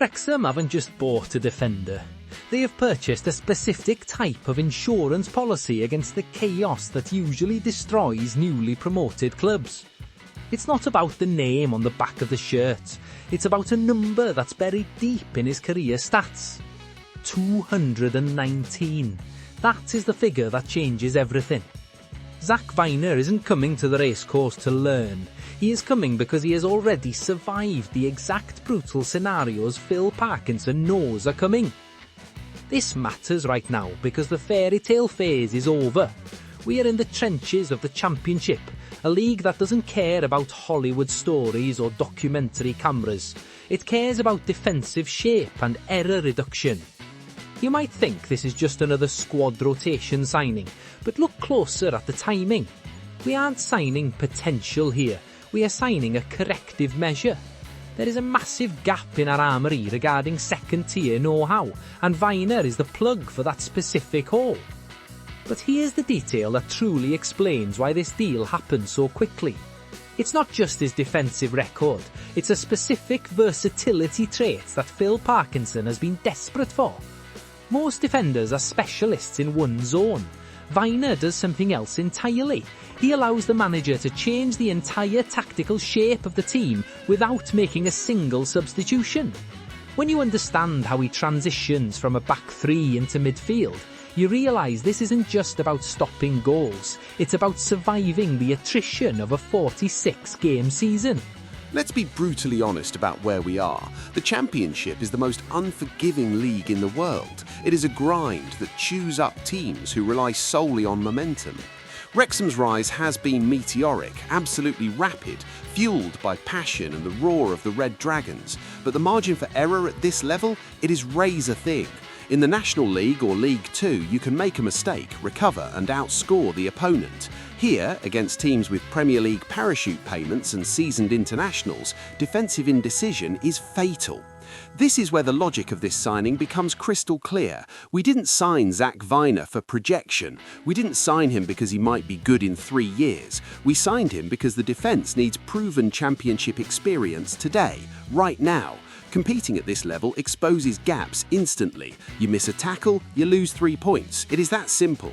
Wrexham haven't just bought a defender. They have purchased a specific type of insurance policy against the chaos that usually destroys newly promoted clubs. It's not about the name on the back of the shirt, it's about a number that's buried deep in his career stats. 219. That is the figure that changes everything. Zak Vyner isn't coming to the racecourse to learn. He is coming because he has already survived the exact brutal scenarios Phil Parkinson knows are coming. This matters right now because the fairy tale phase is over. We are in the trenches of the Championship, a league that doesn't care about Hollywood stories or documentary cameras. It cares about defensive shape and error reduction. You might think this is just another squad rotation signing, but look closer at the timing. We aren't signing potential here, we are signing a corrective measure. There is a massive gap in our armoury regarding second-tier know-how, and Vyner is the plug for that specific hole. But here's the detail that truly explains why this deal happened so quickly. It's not just his defensive record, it's a specific versatility trait that Phil Parkinson has been desperate for. Most defenders are specialists in one zone. Vyner does something else entirely. He allows the manager to change the entire tactical shape of the team without making a single substitution. When you understand how he transitions from a back three into midfield, you realise this isn't just about stopping goals, it's about surviving the attrition of a 46-game season. Let's be brutally honest about where we are. The Championship is the most unforgiving league in the world. It is a grind that chews up teams who rely solely on momentum. Wrexham's rise has been meteoric, absolutely rapid, fueled by passion and the roar of the Red Dragons. But the margin for error at this level, it is razor thin. In the National League or League Two, you can make a mistake, recover and outscore the opponent. Here, against teams with Premier League parachute payments and seasoned internationals, defensive indecision is fatal. This is where the logic of this signing becomes crystal clear. We didn't sign Zak Vyner for projection. We didn't sign him because he might be good in 3 years. We signed him because the defence needs proven Championship experience today, right now. Competing at this level exposes gaps instantly. You miss a tackle, you lose 3 points. It is that simple.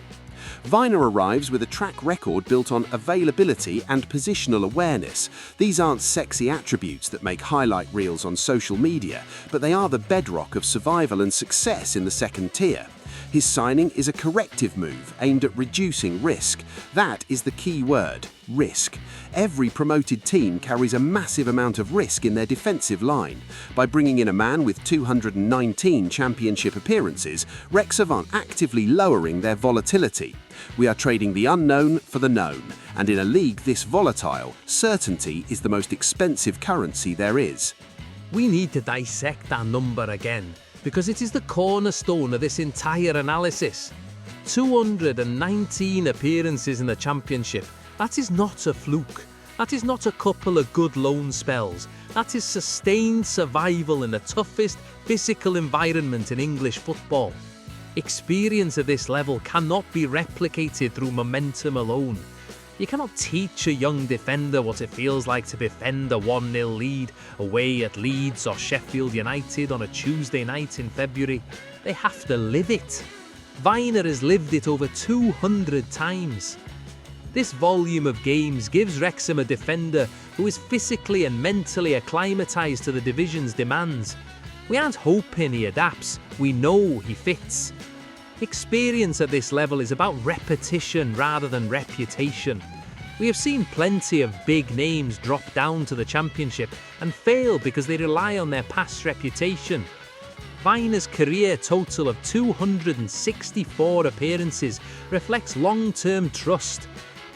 Vyner arrives with a track record built on availability and positional awareness. These aren't sexy attributes that make highlight reels on social media, but they are the bedrock of survival and success in the second tier. His signing is a corrective move aimed at reducing risk. That is the key word, risk. Every promoted team carries a massive amount of risk in their defensive line. By bringing in a man with 219 Championship appearances, Wrexham are actively lowering their volatility. We are trading the unknown for the known, and in a league this volatile, certainty is the most expensive currency there is. We need to dissect that number again, because it is the cornerstone of this entire analysis. 219 appearances in the Championship. That is not a fluke. That is not a couple of good loan spells. That is sustained survival in the toughest physical environment in English football. Experience at this level cannot be replicated through momentum alone. You cannot teach a young defender what it feels like to defend a 1-0 lead away at Leeds or Sheffield United on a Tuesday night in February. They have to live it. Vyner has lived it over 200 times. This volume of games gives Wrexham a defender who is physically and mentally acclimatised to the division's demands. We aren't hoping he adapts, we know he fits. Experience at this level is about repetition rather than reputation. We have seen plenty of big names drop down to the Championship and fail because they rely on their past reputation. Vyner's career total of 264 appearances reflects long-term trust.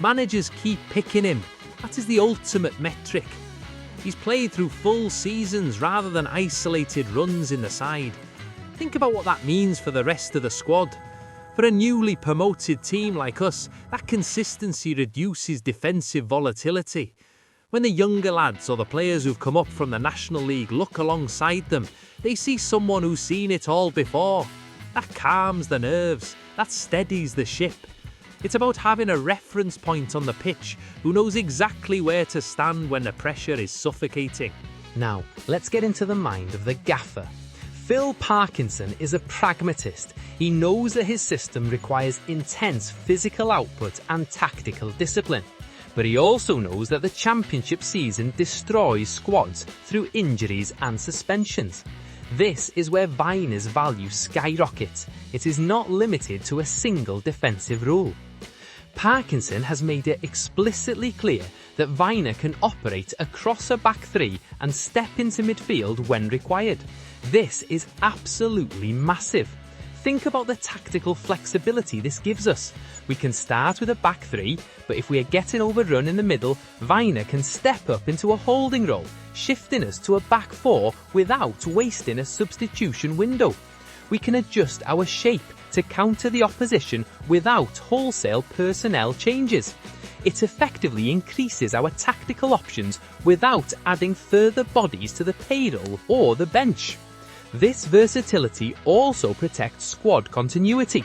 Managers keep picking him. That is the ultimate metric. He's played through full seasons rather than isolated runs in the side. Think about what that means for the rest of the squad. For a newly promoted team like us, that consistency reduces defensive volatility. When the younger lads or the players who've come up from the National League look alongside them, they see someone who's seen it all before. That calms the nerves, that steadies the ship. It's about having a reference point on the pitch who knows exactly where to stand when the pressure is suffocating. Now, let's get into the mind of the gaffer. Phil Parkinson is a pragmatist. He knows that his system requires intense physical output and tactical discipline. But he also knows that the championship season destroys squads through injuries and suspensions. This is where Vyner's value skyrockets. It is not limited to a single defensive rule. Parkinson has made it explicitly clear that Vyner can operate across a back three and step into midfield when required. This is absolutely massive. Think about the tactical flexibility this gives us. We can start with a back three, but if we are getting overrun in the middle, Vyner can step up into a holding role, shifting us to a back four without wasting a substitution window. We can adjust our shape to counter the opposition without wholesale personnel changes. It effectively increases our tactical options without adding further bodies to the payroll or the bench. This versatility also protects squad continuity.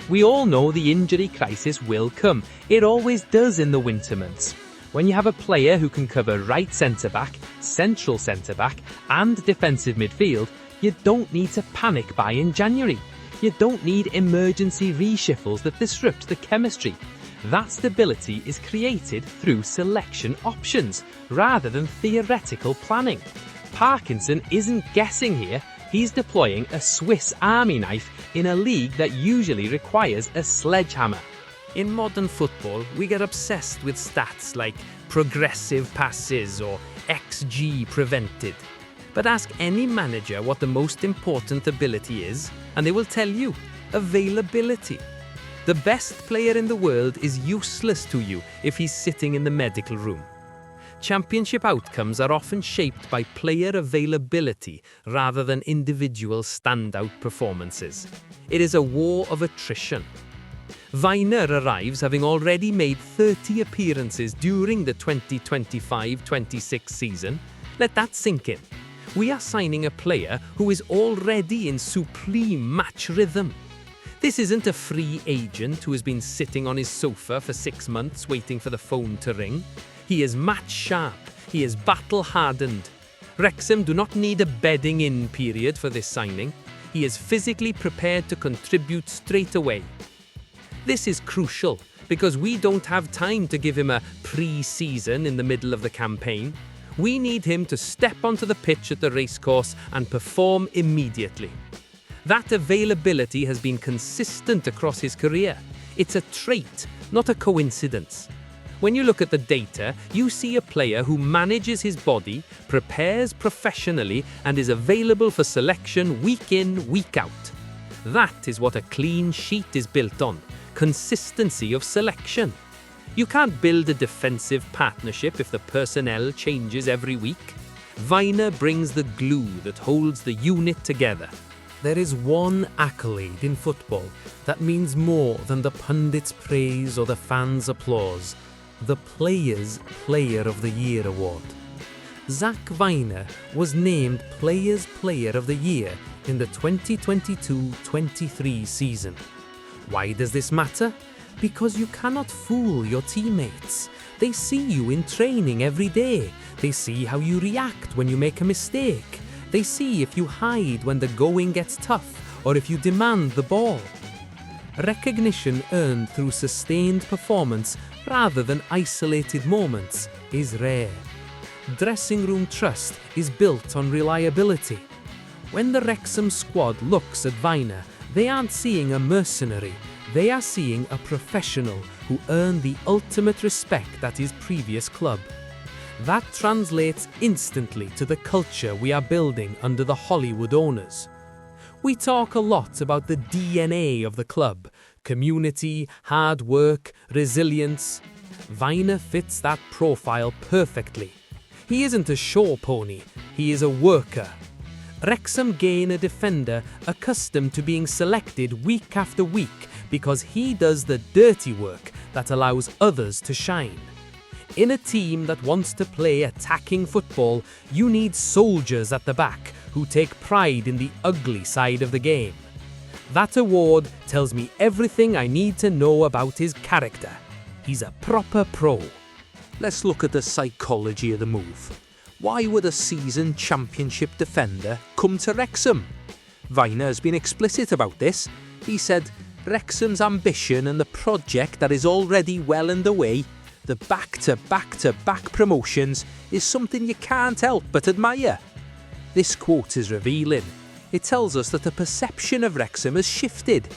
We all know the injury crisis will come. It always does in the winter months. When you have a player who can cover right centre-back, central centre-back and defensive midfield, you don't need to panic buy in January. You don't need emergency reshuffles that disrupt the chemistry. That stability is created through selection options rather than theoretical planning. Parkinson isn't guessing here. He's deploying a Swiss Army knife in a league that usually requires a sledgehammer. In modern football, we get obsessed with stats like progressive passes or XG prevented. But ask any manager what the most important ability is, and they will tell you: availability. The best player in the world is useless to you if he's sitting in the medical room. Championship outcomes are often shaped by player availability rather than individual standout performances. It is a war of attrition. Vyner arrives having already made 30 appearances during the 2025-26 season. Let that sink in. We are signing a player who is already in supreme match rhythm. This isn't a free agent who has been sitting on his sofa for 6 months waiting for the phone to ring. He is match sharp. He is battle hardened. Wrexham do not need a bedding in period for this signing. He is physically prepared to contribute straight away. This is crucial because we don't have time to give him a pre-season in the middle of the campaign. We need him to step onto the pitch at the Racecourse and perform immediately. That availability has been consistent across his career. It's a trait, not a coincidence. When you look at the data, you see a player who manages his body, prepares professionally, and is available for selection week in, week out. That is what a clean sheet is built on: consistency of selection. You can't build a defensive partnership if the personnel changes every week. Vyner brings the glue that holds the unit together. There is one accolade in football that means more than the pundits' praise or the fans' applause: the Players' Player of the Year award. Zak Vyner was named Players' Player of the Year in the 2022-23 season. Why does this matter? Because you cannot fool your teammates. They see you in training every day. They see how you react when you make a mistake. They see if you hide when the going gets tough or if you demand the ball. Recognition earned through sustained performance rather than isolated moments is rare. Dressing room trust is built on reliability. When the Wrexham squad looks at Vyner, they aren't seeing a mercenary. They are seeing a professional who earned the ultimate respect at his previous club. That translates instantly to the culture we are building under the Hollywood owners. We talk a lot about the DNA of the club: community, hard work, resilience. Vyner fits that profile perfectly. He isn't a show pony, he is a worker. Wrexham gain a defender accustomed to being selected week after week because he does the dirty work that allows others to shine. In a team that wants to play attacking football, you need soldiers at the back who take pride in the ugly side of the game. That award tells me everything I need to know about his character. He's a proper pro. Let's look at the psychology of the move. Why would a seasoned Championship defender come to Wrexham? Vyner has been explicit about this. He said, Wrexham's ambition and the project that is already well underway, the back-to-back-to-back promotions, is something you can't help but admire. This quote is revealing. It tells us that the perception of Wrexham has shifted.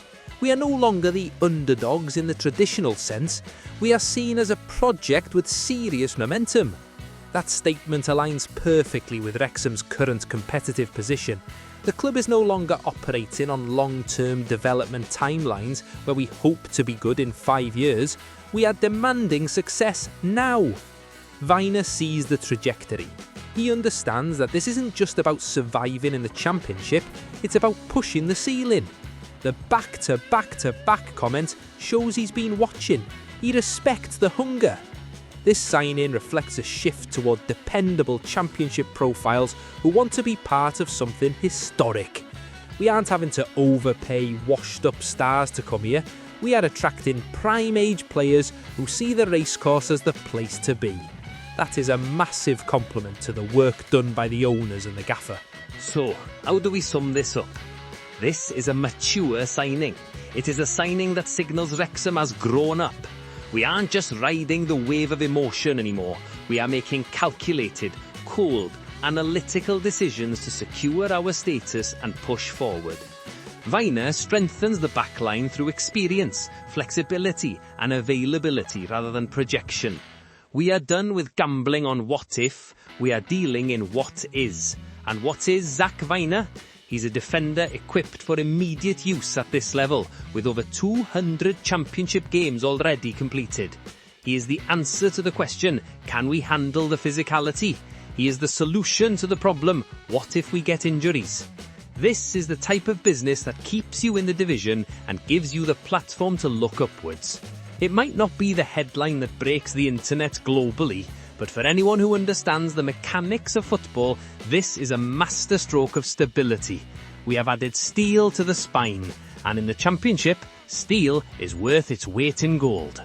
We are no longer the underdogs in the traditional sense. We are seen as a project with serious momentum. That statement aligns perfectly with Wrexham's current competitive position. The club is no longer operating on long-term development timelines where we hope to be good in 5 years. We are demanding success now. Vyner sees the trajectory. He understands that this isn't just about surviving in the Championship, it's about pushing the ceiling. The back-to-back-to-back comment shows he's been watching. He respects the hunger. This signing reflects a shift toward dependable Championship profiles who want to be part of something historic. We aren't having to overpay washed-up stars to come here. We are attracting prime-age players who see the Racecourse as the place to be. That is a massive compliment to the work done by the owners and the gaffer. So, how do we sum this up? This is a mature signing. It is a signing that signals Wrexham has grown up. We aren't just riding the wave of emotion anymore. We are making calculated, cold, analytical decisions to secure our status and push forward. Vyner strengthens the backline through experience, flexibility and availability rather than projection. We are done with gambling on what if, we are dealing in what is. And what is Zak Vyner? He's a defender equipped for immediate use at this level, with over 200 Championship games already completed. He is the answer to the question, can we handle the physicality? He is the solution to the problem, what if we get injuries? This is the type of business that keeps you in the division and gives you the platform to look upwards. It might not be the headline that breaks the internet globally, but for anyone who understands the mechanics of football, this is a masterstroke of stability. We have added steel to the spine, and in the Championship, steel is worth its weight in gold.